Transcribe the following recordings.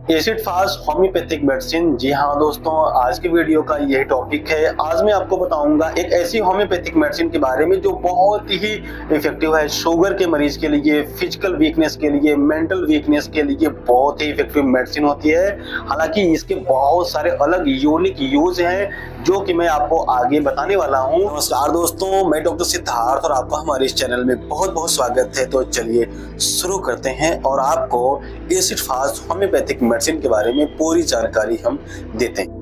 Acid fast homeopathic medicine. जी हाँ दोस्तों, आज की वीडियो का यही टॉपिक है। आज मैं आपको बताऊंगा एक ऐसी होम्योपैथिक मेडिसिन के बारे में जो बहुत ही इफेक्टिव है शुगर के मरीज के लिए, फिजिकल वीकनेस के लिए, मेंटल वीकनेस के लिए बहुत ही इफेक्टिव मेडिसिन होती है। हालांकि इसके बहुत सारे अलग यूनिक यूज हैं जो कि मैं आपको आगे बताने वाला हूँ। नमस्कार दोस्तों, मैं डॉक्टर सिद्धार्थ और आपका हमारे इस चैनल में बहुत बहुत स्वागत है। तो चलिए शुरू करते हैं और आपको एसिड फास्ट होम्योपैथिक मेडिसिन के बारे में पूरी जानकारी हम देते हैं।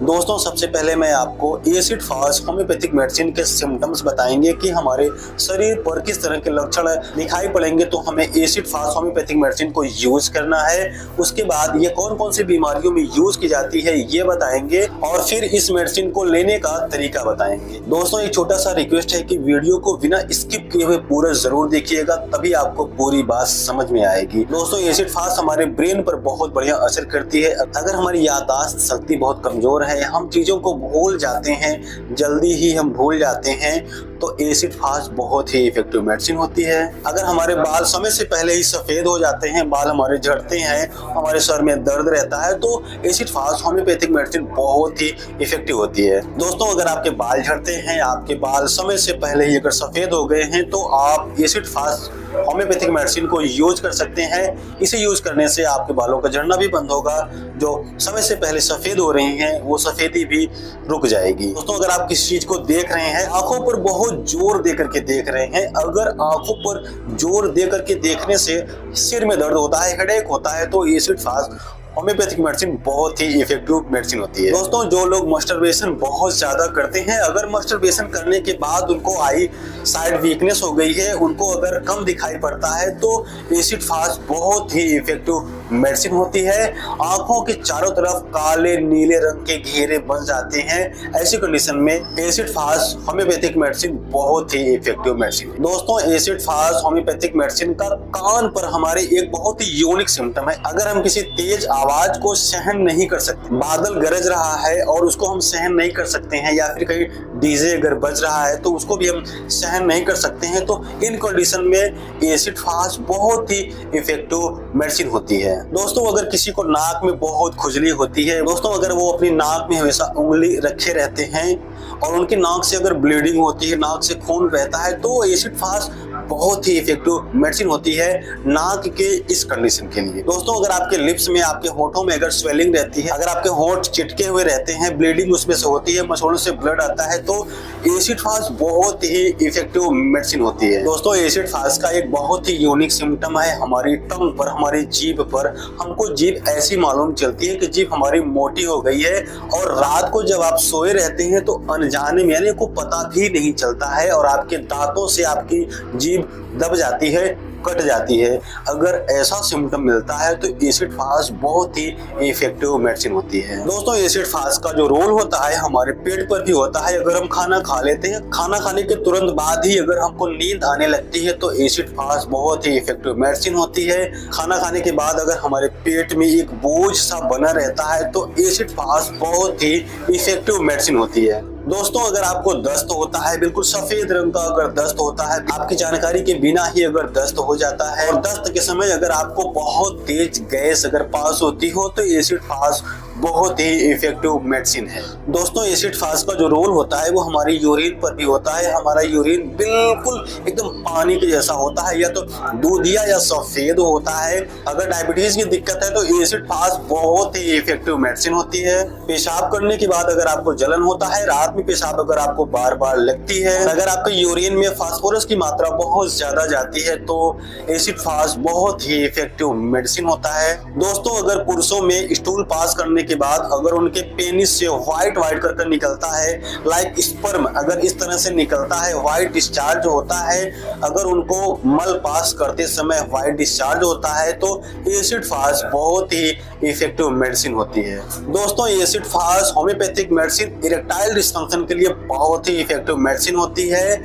दोस्तों, सबसे पहले मैं आपको एसिड फास्ट होम्योपैथिक मेडिसिन के सिम्टम्स बताएंगे कि हमारे शरीर पर किस तरह के लक्षण दिखाई पड़ेंगे तो हमें एसिड फास्ट होम्योपैथिक मेडिसिन को यूज करना है। उसके बाद ये कौन कौन सी बीमारियों में यूज की जाती है ये बताएंगे और फिर इस मेडिसिन को लेने का तरीका बताएंगे। दोस्तों, एक छोटा सा रिक्वेस्ट है कि वीडियो को बिना स्किप किए हुए पूरा जरूर देखिएगा, तभी आपको पूरी बात समझ में आएगी। दोस्तों, एसिड फास्ट हमारे ब्रेन पर बहुत बढ़िया असर करती है। अगर हमारी याददाश्त शक्ति बहुत कमजोर है, हम चीजों को भूल जाते हैं, जल्दी ही हम भूल जाते हैं, तो एसिड फास्ट बहुत ही इफेक्टिव मेडिसिन होती है। अगर हमारे बाल समय से पहले ही सफेद हो जाते हैं, बाल हमारे झड़ते हैं, हमारे सर में दर्द रहता है, तो एसिड फास्ट होम्योपैथिक मेडिसिन बहुत ही इफेक्टिव होती है। दोस्तों, अगर आपके बाल झड़ते हैं, आपके बाल समय से पहले ही अगर सफेद हो गए हैं, तो आप एसिड फास्ट होम्योपैथिक मेडिसिन को यूज कर सकते हैं। इसे यूज करने से आपके बालों का झड़ना भी बंद होगा, जो समय से पहले सफेद हो रही हैं वो सफेदी भी रुक जाएगी। दोस्तों, अगर आप किसी चीज को देख रहे हैं, आंखों पर बहुत जोर दे करके देख रहे हैं, अगर आंखों पर जोर दे करके देखने से सिर में दर्द होता है, हेडेक होता है, तो एसिड फास्ट होम्योपैथिक मेडिसिन बहुत ही इफेक्टिव मेडिसिन होती है। दोस्तों, जो लोग मास्टरबेशन बहुत ज्यादा करते हैं, अगर मास्टरबेशन करने के बाद उनको आई साइड वीकनेस हो गई है, उनको अगर कम दिखाई पड़ता है, तो एसिड फास्ट बहुत ही इफेक्टिव मेडिसिन होती है। आंखों के चारों तरफ काले नीले रंग के घेरे बन जाते हैं, ऐसी कंडीशन में एसिड फास्ट होम्योपैथिक मेडिसिन बहुत ही इफेक्टिव मेडिसिन है। दोस्तों, एसिड फास्ट होम्योपैथिक मेडिसिन का कान पर हमारे एक बहुत ही यूनिक सिम्टम है। अगर हम किसी तेज आवाज को सहन नहीं कर सकते, बादल गरज रहा है और उसको हम सहन नहीं कर सकते हैं, या फिर कहीं डीजे अगर बज रहा है तो उसको भी हम सहन नहीं कर सकते हैं, तो इन कंडीशन में एसिड फास्ट बहुत ही इफेक्टिव मेडिसिन होती है। दोस्तों, अगर किसी को नाक में बहुत खुजली होती है, दोस्तों अगर वो अपनी नाक में हमेशा उंगली रखे रहते हैं और उनकी नाक से अगर ब्लीडिंग होती है, नाक से खून रहता है, तो एसिड फास्ट बहुत ही इफेक्टिव मेडिसिन होती है नाक के इस कंडीशन के लिए। दोस्तों, अगर आपके लिप्स में, आपके होठों में अगर स्वेलिंग रहती है, अगर आपके होठ चिटके हुए रहते हैं, ब्लीडिंग उसमें से होती है, मसोड़ों से ब्लड आता है, तो एसिड फास्ट बहुत ही इफेक्टिव मेडिसिन होती है। दोस्तों, एसिड फास्ट का एक बहुत ही यूनिक सिम्टम है हमारी टंग पर, हमारी जीभ पर। हमको जीभ ऐसी मालूम चलती है कि जीभ हमारी मोटी हो गई है, और रात को जब आप सोए रहते हैं तो अनजाने में, यानी को पता भी नहीं चलता है, और आपके दांतों से आपकी जीभ दब जाती है, कट जाती है। अगर ऐसा सिम्टम मिलता है तो एसिड फास्ट बहुत ही इफेक्टिव मेडिसिन होती है। दोस्तों, एसिड फास्ट का जो रोल होता है हमारे पेट पर भी होता है। अगर हम खाना खा लेते हैं, खाना खाने के तुरंत बाद ही अगर हमको नींद आने लगती है, तो एसिड फास्ट बहुत ही इफेक्टिव मेडिसिन होती है। खाना खाने के बाद अगर हमारे पेट में एक बोझ सा बना रहता है, तो एसिड फास्ट बहुत ही इफेक्टिव मेडिसिन होती है। दोस्तों, अगर आपको दस्त होता है, बिल्कुल सफेद रंग का अगर दस्त होता है, आपकी जानकारी के बिना ही अगर दस्त हो जाता है, और दस्त के समय अगर आपको बहुत तेज गैस अगर पास होती हो, तो एसिड फास्ट बहुत ही इफेक्टिव मेडिसिन है। दोस्तों, एसिड फास्ट का जो रोल होता है वो हमारी यूरिन पर भी होता है। हमारा यूरिन बिल्कुल एकदम पानी के जैसा होता है, या तो दूधिया या सफेद होता है। अगर डायबिटीज की दिक्कत है तो एसिड फास्ट बहुत ही इफेक्टिव मेडिसिन होती है। पेशाब करने के बाद अगर आपको जलन होता है, रात में पेशाब अगर आपको बार बार लगती है, अगर आपके यूरिन में फास्फोरस की मात्रा बहुत ज्यादा जाती है, तो एसिड फास्ट बहुत ही इफेक्टिव मेडिसिन होता है। दोस्तों, अगर पुरुषों में स्टूल पास करने के बाद अगर उनके पेनिस से व्हाइट व्हाइट करके निकलता है, लाइक स्पर्म अगर इस तरह से निकलता है, व्हाइट डिस्चार्ज होता है, अगर उनको मल पास करते समय व्हाइट डिस्चार्ज होता है, तो एसिड फास्ट बहुत ही इफेक्टिव मेडिसिन होती है। दोस्तों, acid fast homeopathic medicine erectile dysfunction के लिए बहुत ही इफेक्टिव मेडिसिन होती है।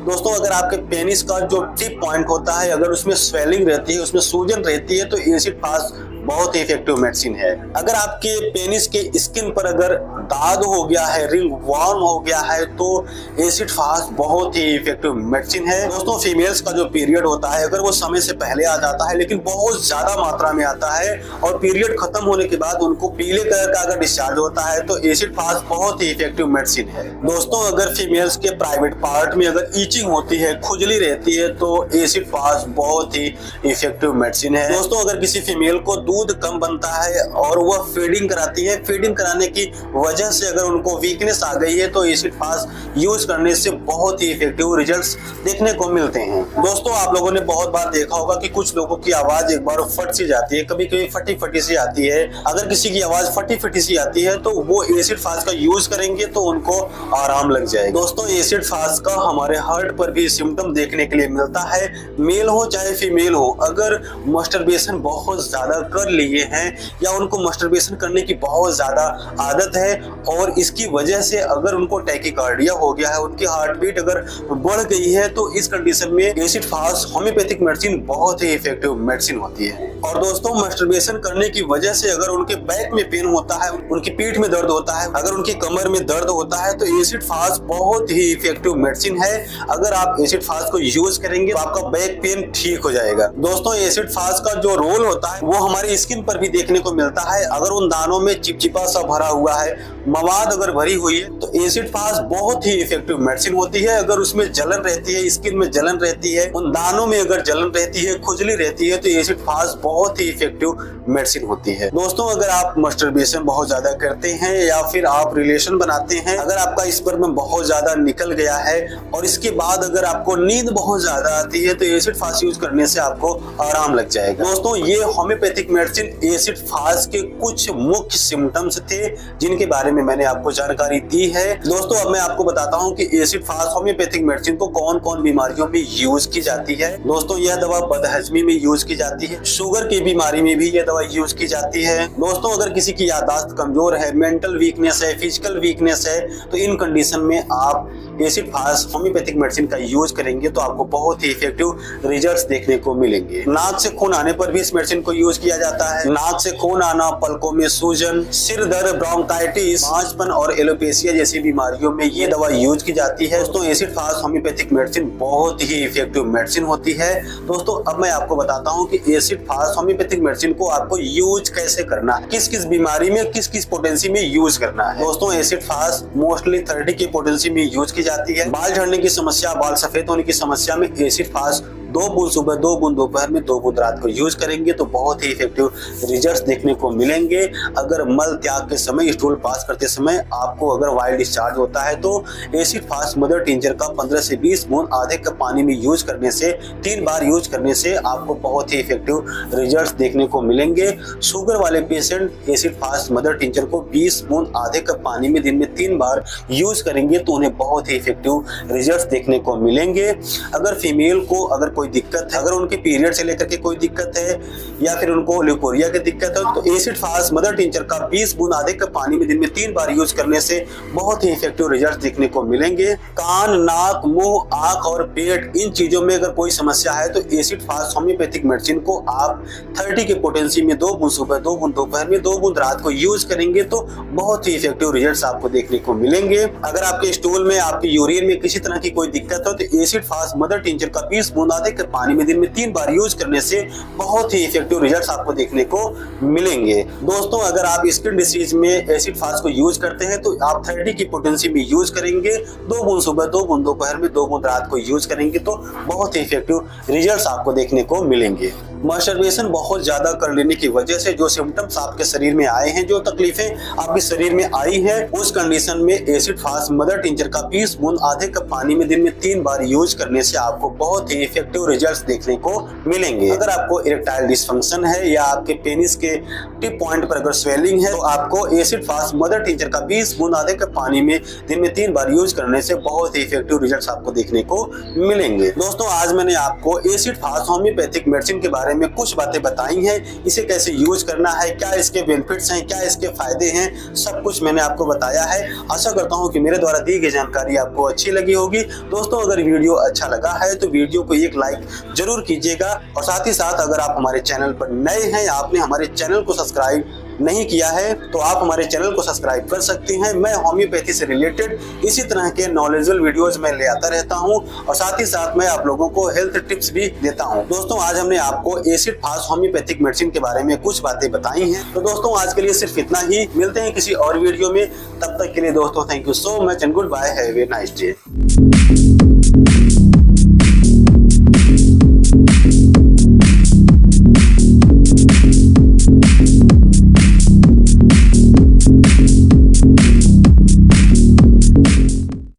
दोस्तों, अगर आपके पेनिस का जो टिप पॉइंट होता है, अगर उसमें स्वेलिंग रहती है, उसमें सूजन रहती है, तो एसिड फास्ट बहुत ही इफेक्टिव मेडिसिन है। अगर आपके पेनिस के स्किन पर अगर दाद हो गया है, रिंग वर्म हो गया है, तो एसिड फास्ट बहुत ही इफेक्टिव मेडिसिन है। दोस्तों फीमेल्स का जो पीरियड होता है अगर वो समय से पहले आ जाता है लेकिन बहुत ज्यादा मात्रा में आता है और पीरियड खत्म होने के बाद उनको पीले कलर का अगर डिस्चार्ज होता है तो एसिड फास्ट बहुत ही इफेक्टिव मेडिसिन है। दोस्तों अगर फीमेल्स के प्राइवेट पार्ट में अगर ईचिंग होती है, खुजली रहती है, तो एसिड फास्ट बहुत ही इफेक्टिव मेडिसिन है। दोस्तों अगर किसी फीमेल को दूध कम बनता है और वह फीडिंग कराती है, फीडिंग कराने की वजह से अगर उनको वीकनेस आ गई है तो एसिड फास्ट यूज करने से बहुत ही इफेक्टिव रिजल्ट्स देखने को मिलते हैं। दोस्तों आप लोगों ने बहुत बार देखा होगा कि कुछ लोगों की आवाज एक बार फट सी जाती है, कभी कभी फटी फटी सी आती है। अगर किसी की आवाज फटी फटी सी आती है तो वो एसिड फास्ट का यूज करेंगे तो उनको आराम लग जाएगा। दोस्तों एसिड फास्ट का हमारे हार्ट पर भी सिम्टम देखने के लिए मिलता है, मेल हो चाहे फीमेल हो। अगर मस्टरबेशन बहुत ज्यादा कर लिए हैं या उनको मस्टरबेशन करने की बहुत ज्यादा आदत है और इसकी वजह से अगर उनको टैकीकार्डिया हो गया है, उनकी हार्ट बीट अगर बढ़ गई है, तो इस कंडीशन में एसिड फास्ट होम्योपैथिक मेडिसिन बहुत ही इफेक्टिव मेडिसिन होती है। और दोस्तों मस्टरबेशन करने की वजह से अगर उनके बैक में पेन होता है, उनकी पीठ में दर्द होता है, अगर उनकी कमर में दर्द होता है, तो एसिड फास्ट बहुत ही इफेक्टिव मेडिसिन है। अगर आप एसिड फास्ट को यूज करेंगे तो आपका बैक पेन ठीक हो जाएगा। दोस्तों एसिड फास्ट का जो रोल होता है वो हमारी स्किन पर भी देखने को मिलता है। अगर उन दानों में चिपचिपा सा भरा हुआ है, मवाद अगर भरी हुई है, तो एसिड फास्ट बहुत ही इफेक्टिव मेडिसिन होती है। अगर उसमें जलन रहती है, स्किन में जलन रहती है, उन दानों में अगर जलन रहती है, खुजली रहती है, तो एसिड फास्ट बहुत ही इफेक्टिव मेडिसिन होती है। दोस्तों अगर आप मस्टरबेशन बहुत ज्यादा करते हैं या फिर आप रिलेशन बनाते हैं, अगर आपका स्पर्म बहुत ज्यादा निकल गया है और इसके बाद अगर आपको नींद बहुत ज्यादा आती है, तो एसिड फास्ट यूज करने से आपको आराम लग जाएगा। दोस्तों ये होम्योपैथिक मेडिसिन एसिड फास्ट के कुछ मुख्य सिम्टम्स थे जिनके बारे में मैंने आपको जानकारी दी है। दोस्तों अब मैं आपको बताता हूँ कि एसिड फास्ट होम्योपैथिक मेडिसिन को कौन कौन बीमारियों में यूज की जाती है। दोस्तों यह दवा बदहजमी में यूज की जाती है, शुगर की बीमारी में भी यह दवा यूज की जाती है। दोस्तों अगर किसी की याददाश्त कमजोर है, मेंटल वीकनेस है, फिजिकल वीकनेस है, तो इन कंडीशन में आप एसिड फास्ट होम्योपैथिक मेडिसिन का यूज करेंगे तो आपको बहुत ही इफेक्टिव रिजल्ट्स देखने को मिलेंगे। नाक से खून आने पर भी इस मेडिसिन को यूज किया जाता है। नाक से खून आना, पलकों में सूजन, सिर दर्द, ब्रोंकाइटिस, बांझपन और एलोपेशिया जैसी बीमारियों में ये दवा यूज की जाती है। दोस्तों एसिड फास्ट होम्योपैथिक मेडिसिन बहुत ही इफेक्टिव मेडिसिन होती है। दोस्तों अब मैं आपको बताता हूँ कि एसिड फास्ट होम्योपैथिक मेडिसिन को आपको यूज कैसे करना है, किस किस बीमारी में किस किस पोटेंसी में यूज करना है। दोस्तों एसिड फास्ट मोस्टली 30 की पोटेंसी में यूज की जाती है। बाल झड़ने की समस्या, बाल सफेद होने की समस्या में एसिड फास्ट 2 बूंद सुबह, 2 बूंद दोपहर में, 2 बूंद रात को यूज करेंगे तो बहुत ही इफेक्टिव रिजल्ट्स देखने को मिलेंगे। अगर मल त्याग के समय, स्टूल पास करते समय आपको अगर वाइल्ड डिस्चार्ज होता है तो एसिड फास्ट मदर टिंचर का 15 से 20 बूंद आधे कप पानी में यूज करने से 3 बार यूज करने से आपको बहुत ही इफेक्टिव रिजल्ट्स देखने को मिलेंगे। शुगर वाले patient acid fast mother tincture को 20 बूंद आधे कप पानी में दिन में 3 बार यूज करेंगे तो उन्हें बहुत ही इफेक्टिव रिजल्ट्स देखने को मिलेंगे। अगर फीमेल को अगर कोई दिक्कत है, अगर उनके पीरियड से लेकर के कोई दिक्कत है या फिर उनको ल्यूकोरिया की दिक्कत है, तो एसिड फास्ट मदर टिंचर का 20 बूंद आधे कप पानी में दिन में 3 बार यूज करने से बहुत ही इफेक्टिव रिजल्ट देखने को मिलेंगे। कान, नाक, मुंह, आंख और पेट, इन चीजों में अगर कोई समस्या है तो एसिड फास्ट होम्योपैथिक मेडिसिन को आप 30 के पोटेंसी में 2 बूंद सुबह, 2 बूंद दोपहर में, 2 बूंद रात को यूज करेंगे तो बहुत ही इफेक्टिव रिजल्ट आपको देखने को मिलेंगे। अगर आपके स्टूल में, आपके यूरिन में किसी तरह की कोई दिक्कत हो तो एसिड फास्ट मदर टिंचर का 20 बूंद आधे कप पानी में दिन में 3 बार यूज करने से बहुत ही इफेक्टिव रिजल्ट्स आपको देखने को मिलेंगे। दोस्तों अगर आप स्किन डिसीज में एसिड फास्ट को यूज करते हैं तो आप 30 की पोटेंसी में यूज करेंगे, 2 बूंद सुबह, 2 बूंद दोपहर में, 2 बूंद रात को यूज करेंगे तो बहुत ही इफेक्टिव रिजल्ट्स आपको देखने को मिलेंगे। मस्टरबेशन बहुत ज्यादा कर लेने की वजह से जो सिम्टम्स आपके शरीर में आए हैं, जो तकलीफें आपके शरीर में आई है, उस कंडीशन में एसिड फास्ट मदर टिंचर का 20 बूंद आधे कप पानी में दिन में 3 बार यूज करने से आपको बहुत ही इफेक्टिव रिजल्ट्स देखने को मिलेंगे। अगर आपको इरेक्टाइल डिसफंक्शन है या आपके पेनिस के टिप पॉइंट पर अगर स्वेलिंग है तो आपको एसिड फास्ट मदर टिंचर का 20 बूंद आधे कप पानी में दिन में 3 बार यूज करने से बहुत ही इफेक्टिव रिजल्ट्स आपको देखने को मिलेंगे। दोस्तों आज मैंने आपको एसिड फास्ट होम्योपैथिक मेडिसिन के बारे में कुछ बातें बताई हैं, इसे कैसे यूज करना है, क्या इसके बेनिफिट्स हैं, क्या इसके फायदे हैं, सब कुछ मैंने आपको बताया है। आशा करता हूं कि मेरे द्वारा दी गई जानकारी आपको अच्छी लगी होगी। दोस्तों अगर वीडियो अच्छा लगा है तो वीडियो को एक लाइक जरूर कीजिएगा और साथ ही साथ अगर आप हमारे चैनल पर नए हैं या आपने हमारे चैनल को सब्सक्राइब नहीं किया है तो आप हमारे चैनल को सब्सक्राइब कर सकते हैं। मैं होम्योपैथी से रिलेटेड इसी तरह के नॉलेजेबल वीडियोज में ले आता रहता हूं और साथ ही साथ मैं आप लोगों को हेल्थ टिप्स भी देता हूं। दोस्तों आज हमने आपको एसिड फास्ट होम्योपैथिक मेडिसिन के बारे में कुछ बातें बताई हैं। तो दोस्तों आज के लिए सिर्फ इतना ही, मिलते हैं किसी और वीडियो में। तब तक के लिए दोस्तों thank you so much and goodbye, have a nice day.